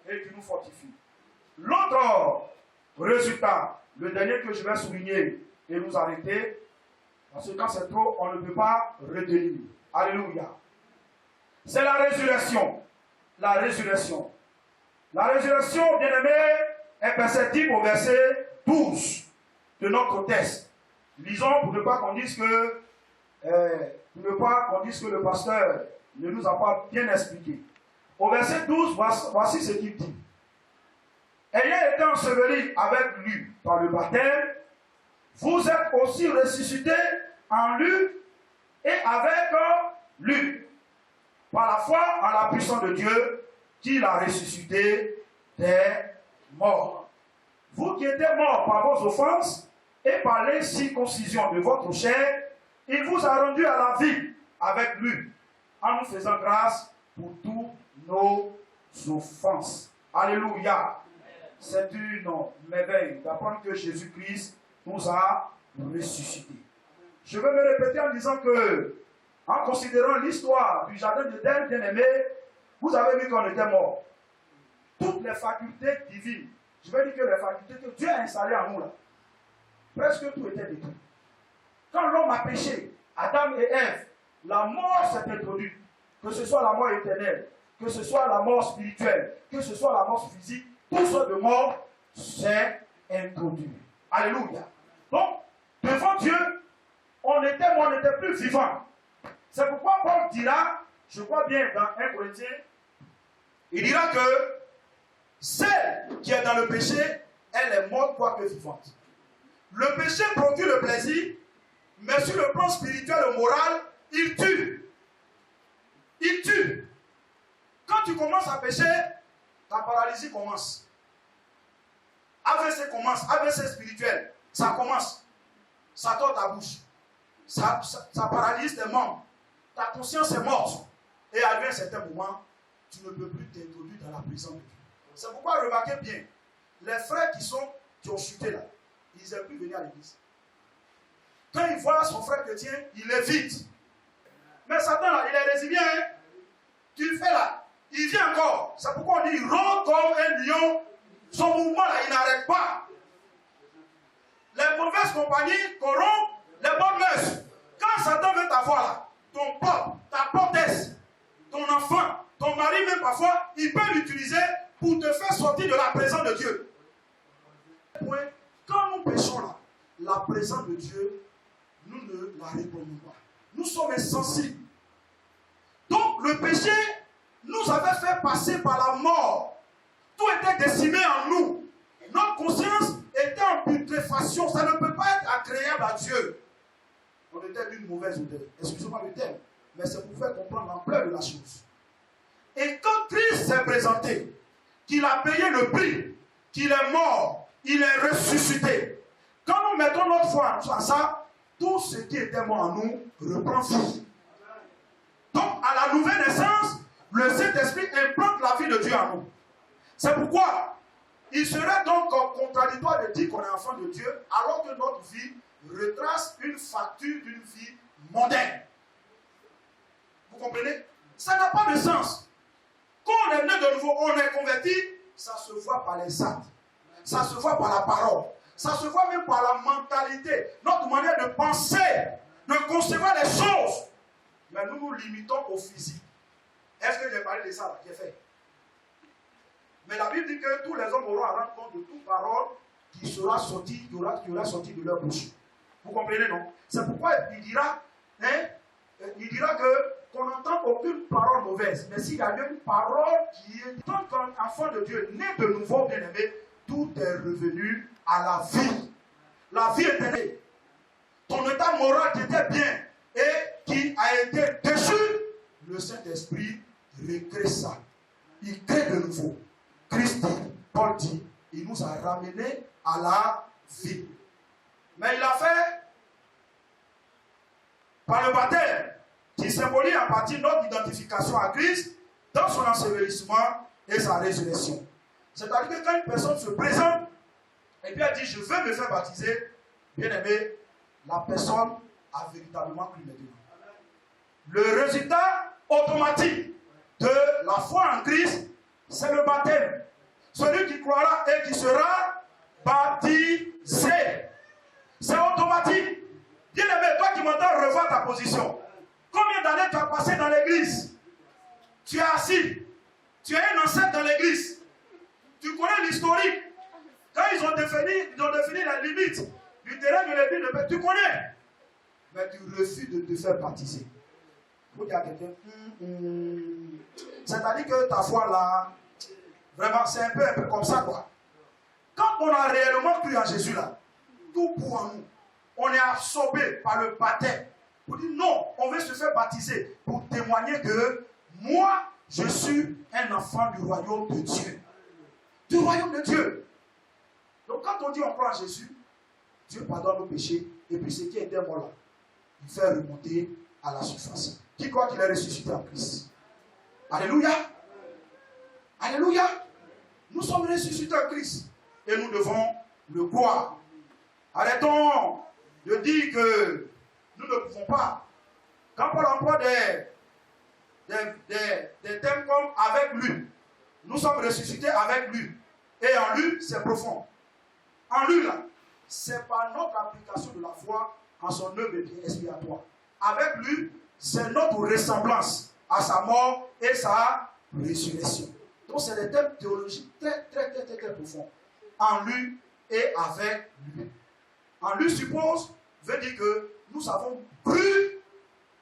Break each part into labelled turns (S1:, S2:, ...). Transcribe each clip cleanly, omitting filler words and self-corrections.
S1: et qui nous fortifie. L'autre résultat, le dernier que je vais souligner et nous arrêter, parce que quand c'est trop, on ne peut pas retenir. Alléluia. C'est la résurrection. La résurrection. La résurrection, bien-aimé, est perceptible au verset 12 de notre texte. Lisons pour ne pas qu'on dise que le pasteur ne nous a pas bien expliqué. Au verset 12, voici ce qu'il dit. Ayant été ensevelis avec lui par le baptême, vous êtes aussi ressuscités en lui et avec lui, par la foi en la puissance de Dieu qui l'a ressuscité des morts. Vous qui étiez morts par vos offenses et par l'incirconcision de votre chair, il vous a rendu à la vie avec lui, en nous faisant grâce pour tous nos offenses. Alléluia. C'est une merveille d'apprendre que Jésus-Christ nous a ressuscités. Je veux me répéter en disant que, en considérant l'histoire du jardin d'Éden, bien-aimé, vous avez vu qu'on était mort. Toutes les facultés divines, je veux dire que les facultés que Dieu a installées en nous, là, presque tout était détruit. Quand l'homme a péché, Adam et Ève, la mort s'est introduite. Que ce soit la mort éternelle, que ce soit la mort spirituelle, que ce soit la mort physique, tout ce de mort s'est introduit. Alléluia. Donc, devant Dieu, on n'était plus vivant. C'est pourquoi Paul dira, je crois bien dans 1 Corinthiens, il dira que celle qui est dans le péché, elle est morte quoique vivante. Le péché procure le plaisir, mais sur le plan spirituel et moral, il tue. Il tue. Quand tu commences à pécher, ta paralysie commence. AVC commence, AVC spirituel, ça commence. Ça tord ta bouche. Ça paralyse tes membres. Ta conscience est morte. Et à un certain moment, tu ne peux plus t'introduire dans la présence de Dieu. C'est pourquoi remarquez bien, les frères qui ont chuté là, ils n'aiment plus venir à l'église. Quand ils voient son frère chrétien, il évite. Mais Satan là, il est résilient. Hein? Tu le fais là, il vient encore. C'est pourquoi on dit, il rôde comme un lion. Son mouvement là, il n'arrête pas. Les mauvaises compagnies corrompent les bonnes mœurs. Quand Satan veut t'avoir là, ton peuple, ta portesse, ton enfant, ton mari même parfois, il peut l'utiliser pour te faire sortir de la présence de Dieu. Quand nous péchons là, la présence de Dieu, nous ne la répondons pas. Nous sommes insensibles. Donc le péché nous avait fait passer par la mort. Tout était décimé en nous. Notre conscience était en putréfaction. Ça ne peut pas être agréable à Dieu. On était d'une mauvaise odeur. Excusez-moi le terme. Mais c'est pour faire comprendre l'ampleur de la chose. Et quand Christ s'est présenté, qu'il a payé le prix, qu'il est mort, il est ressuscité. Quand nous mettons notre foi en ça, tout ce qui était mort en nous reprend vie. Donc, à la nouvelle naissance, le Saint-Esprit implante la vie de Dieu en nous. C'est pourquoi il serait donc contradictoire de dire qu'on est enfant de Dieu, alors que notre vie retrace une facture d'une vie mondaine. Vous comprenez? Ça n'a pas de sens. Quand on est né de nouveau, on est converti, ça se voit par les actes. Ça se voit par la parole. Ça se voit même par la mentalité. Notre manière de penser, de concevoir les choses. Mais nous nous limitons au physique. Est-ce que j'ai parlé de ça là? J'ai fait. Mais la Bible dit que tous les hommes auront à rendre compte de toute parole qui aura sorti de leur bouche. Vous comprenez, non? C'est pourquoi il dira qu'on n'entend aucune parole mauvaise. Mais s'il y a une parole qui est, tant qu'un enfant de Dieu, né de nouveau, bien-aimé, tout est revenu à la vie. La vie est née. Ton état moral qui était bien et qui a été déchu, le Saint-Esprit recrée ça. Il crée de nouveau. Christ dit, Paul dit, il nous a ramenés à la vie. Mais il l'a fait par le baptême, qui symbolise en partie notre identification à Christ dans son ensevelissement et sa résurrection. C'est-à-dire que quand une personne se présente et puis elle dit, je veux me faire baptiser, bien aimé, la personne a véritablement pris mes devants. Le résultat automatique de la foi en Christ, c'est le baptême. celui qui croira et qui sera baptisé. C'est automatique. Bien-aimé, toi qui m'entends, revoir ta position. Combien d'années tu as passé dans l'église? Tu es assis. Tu es un ancêtre dans l'église. Tu connais l'historique. Quand ils ont défini la limite du terrain de l'église, tu connais. Mais tu refuses de te faire baptiser. Il faut dire à quelqu'un, c'est-à-dire que ta foi là, vraiment, c'est un peu comme ça, quoi. Quand on a réellement cru en Jésus là, tout pour nous, on est absorbé par le baptême. On dit non, on veut se faire baptiser pour témoigner que moi, je suis un enfant du royaume de Dieu. Du royaume de Dieu. Donc quand on dit on croit en Jésus, Dieu pardonne nos péchés, et puis ce qui était mort là, il fait remonter à la surface. Qui croit qu'il est ressuscité en Christ? Alléluia. Alléluia. Nous sommes ressuscités en Christ. Et nous devons le croire. Arrêtons de dire que nous ne pouvons pas. Quand Paul emploie des thèmes comme avec lui, nous sommes ressuscités avec lui. Et en lui, c'est profond. En lui, là, c'est par notre application de la foi en son œuvre expiatoire. Avec lui, c'est notre ressemblance à sa mort et sa résurrection. Donc, c'est des thèmes théologiques très profonds. En lui et avec lui. En lui suppose, veut dire que nous avons cru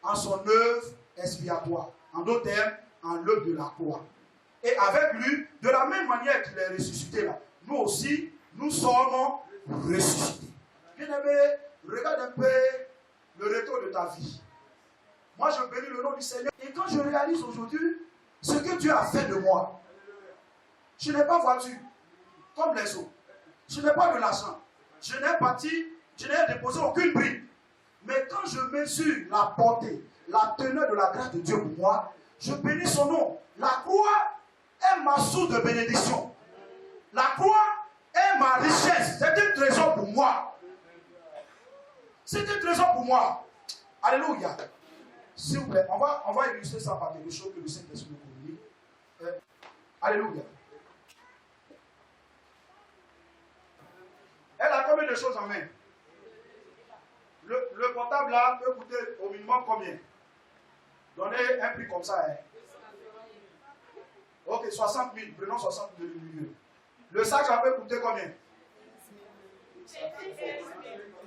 S1: en son œuvre expiatoire. En d'autres termes, en l'œuvre de la croix. Et avec lui, de la même manière qu'il est ressuscité là, nous aussi, nous sommes ressuscités. Bien-aimé, regarde un peu le retour de ta vie. Moi, je bénis le nom du Seigneur. Et quand je réalise aujourd'hui ce que Dieu a fait de moi, je n'ai pas voiture comme les autres. Je n'ai pas de l'argent. Je n'ai bâti, je n'ai déposé aucune brique. Mais quand je mesure la portée, la teneur de la grâce de Dieu pour moi, je bénis son nom. La croix est ma source de bénédiction. La croix est ma richesse. C'est un trésor pour moi. C'est un trésor pour moi. Alléluia. S'il vous plaît, on va illustrer ça par quelque chose que le Saint-Esprit nous communique. Alléluia. Elle a combien de choses en main? Le portable là peut coûter au minimum combien? Donnez un prix comme ça. Hein. Ok, 60 000. Prenons 60 000 du milieu. Le sac là peut coûter combien?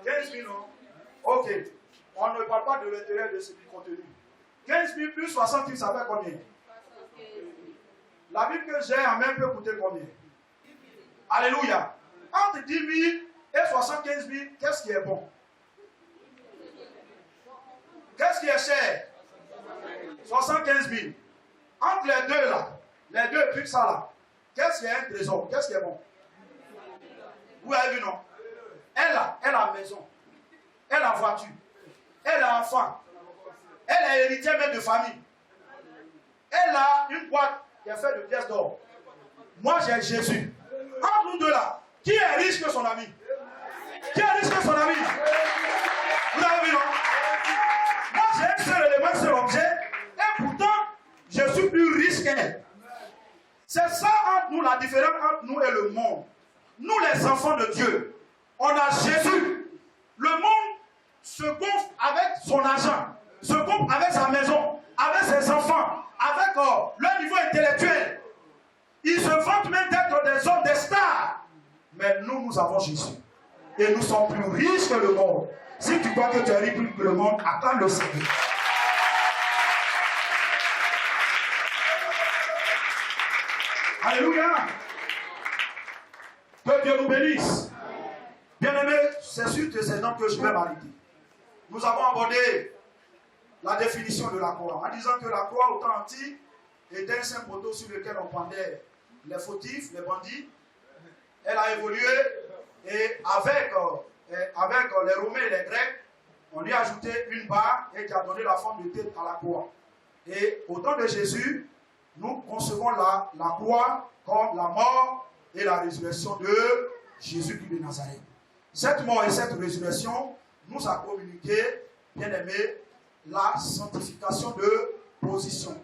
S1: 15 000, non? Ok. On ne parle pas de l'intérêt de ce qui est contenu. 15 000 plus 60 000, ça fait combien? La Bible que j'ai en main peut coûter combien? Alléluia. Entre 10 000 et 75 000, qu'est-ce qui est bon? Qu'est-ce qui est cher? 75 000. Entre les deux là, les deux trucs ça là, qu'est-ce qui est un trésor? Qu'est-ce qui est bon? Vous avez vu, non? Elle a maison. Elle a voiture. Elle a enfant. Elle est héritière même de famille. Elle a une boîte qui est faite de pièces d'or. Moi j'ai Jésus. Entre nous deux là, qui est riche que son ami? Qui est riche que son ami? Vous avez vu, non? Moi j'ai un seul élément, un seul objet, et pourtant je suis plus riche qu'elle. C'est ça entre nous, la différence entre nous et le monde. Nous les enfants de Dieu, on a Jésus. Le monde se gonfle avec son argent, se gonfle avec sa maison, avec ses enfants, avec leur niveau intellectuel. Ils se vantent même d'être des hommes, des stars. Mais nous avons Jésus. Et nous sommes plus riches que le monde. Si tu crois que tu es riche plus que le monde, attends le Seigneur. Alléluia. Que Dieu nous bénisse. Bien-aimés, c'est sur ces noms que je vais m'arrêter. Nous avons abordé la définition de la croix, en disant que la croix, au temps antique, était un simple poteau sur lequel on pendait les fautifs, les bandits. Elle a évolué et avec les Romains et les Grecs, on lui a ajouté une barre et qui a donné la forme de tête à la croix. Et au temps de Jésus, nous concevons la croix comme la mort et la résurrection de Jésus-Christ de Nazareth. Cette mort et cette résurrection nous a communiqué, bien aimé, la sanctification de position.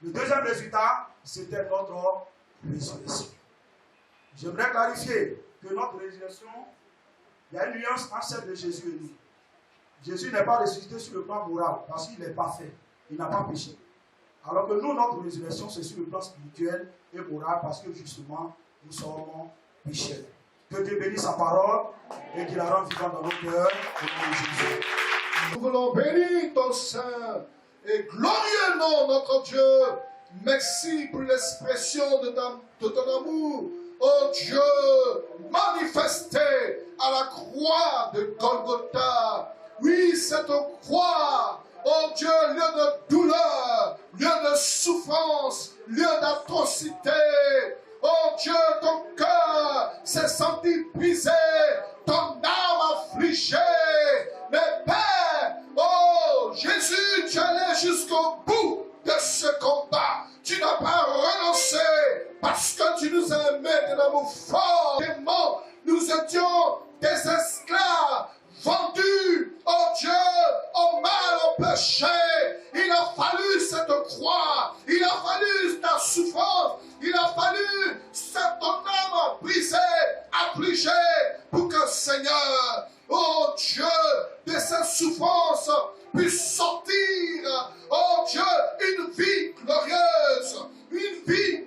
S1: Le deuxième résultat, c'était notre résurrection. J'aimerais clarifier que notre résurrection, il y a une nuance entre celle de Jésus et nous. Jésus n'est pas ressuscité sur le plan moral parce qu'il n'est pas fait. Il n'a pas péché. Alors que nous, notre résurrection, c'est sur le plan spirituel et moral parce que justement, nous sommes pécheurs. Que Dieu bénisse sa parole et qu'il la rende vivante dans nos cœurs. Au nom de Jésus.
S2: Nous voulons bénir ton Saint et glorieux nom, notre Dieu. Merci pour l'expression de ton amour, oh Dieu, manifesté à la croix de Golgotha. Oui, cette croix, oh Dieu, lieu de douleur, lieu de souffrance, lieu d'atrocité. Oh Dieu, ton cœur s'est senti brisé, ton âme affligée. Mais Père, oh Jésus, tu es allé jusqu'au bout de ce combat. Tu n'as pas renoncé parce que tu nous as aimés d'un amour fort. Nous étions des esclaves vendus, oh Dieu, au mal, au péché. Il a fallu cette croix, il a fallu ta souffrance, il a fallu cette ton âme brisée, affligée, pour que Seigneur, oh Dieu, de cette souffrance puisse sortir, oh Dieu, une vie glorieuse, une vie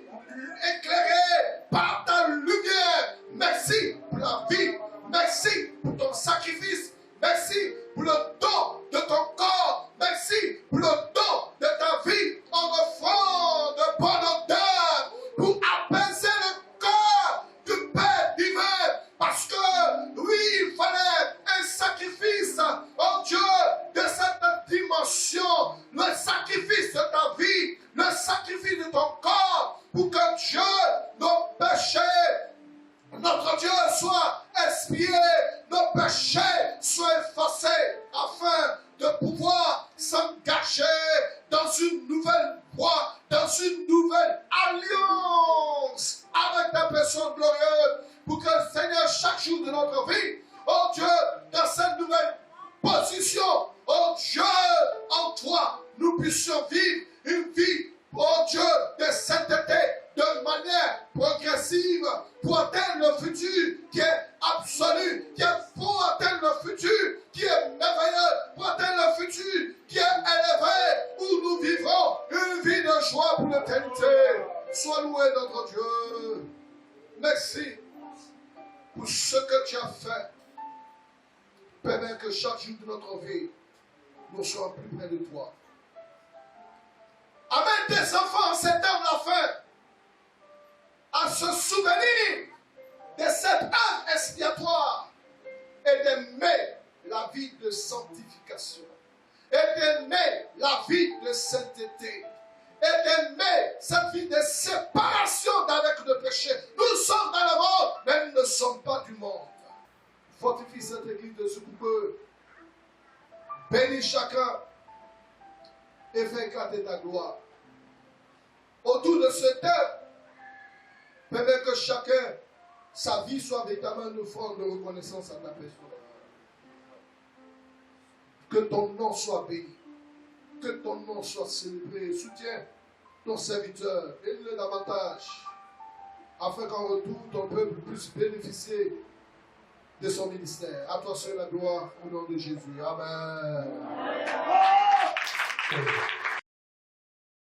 S2: éclairée par ta lumière. Merci pour la vie, merci pour ton sacrifice, merci pour le don de ton corps, merci pour le don de ta vie en offrant de bonne odeur pour apaiser le corps du Père divin. Parce que, oui, il fallait un sacrifice, oh Dieu, de cette dimension, le sacrifice de ta vie, le sacrifice de ton corps, pour que Dieu, nos péchés, notre Dieu soit expié, nos péchés soient effacés, afin de pouvoir s'engager dans une nouvelle voie, dans une nouvelle alliance avec ta personne glorieuse, pour que Seigneur, chaque jour de notre vie, oh Dieu, dans cette nouvelle position, oh Dieu, en toi, nous puissions vivre une vie, oh Dieu, de sainteté, de manière progressive, pour atteindre le futur qui est absolu, qui est pour atteindre le futur qui est merveilleux, pour atteindre le futur qui est élevé, où nous vivrons une vie de joie pour l'éternité. Sois loué notre Dieu. Merci pour ce que tu as fait. Permets que chaque jour de notre vie, nous soyons plus près de toi. Amène tes enfants en cette heure de la fin à se souvenir de cette œuvre expiatoire et d'aimer la vie de sanctification, et d'aimer la vie de sainteté, et d'aimer cette vie de séparation d'avec le péché. Nous sommes dans le monde, mais nous ne sommes pas du monde. Fortifie cette église de ce couple. Bénis chacun et fais éclater ta gloire. Autour de ce thème, permets que chacun, sa vie soit véritablement une forme de reconnaissance à ta personne. Que ton nom soit béni. Que ton nom soit célébré. Soutiens ton serviteur. Aide-le davantage. Afin qu'en retour, ton peuple puisse bénéficier de son ministère. À toi seul la gloire au nom de Jésus. Amen.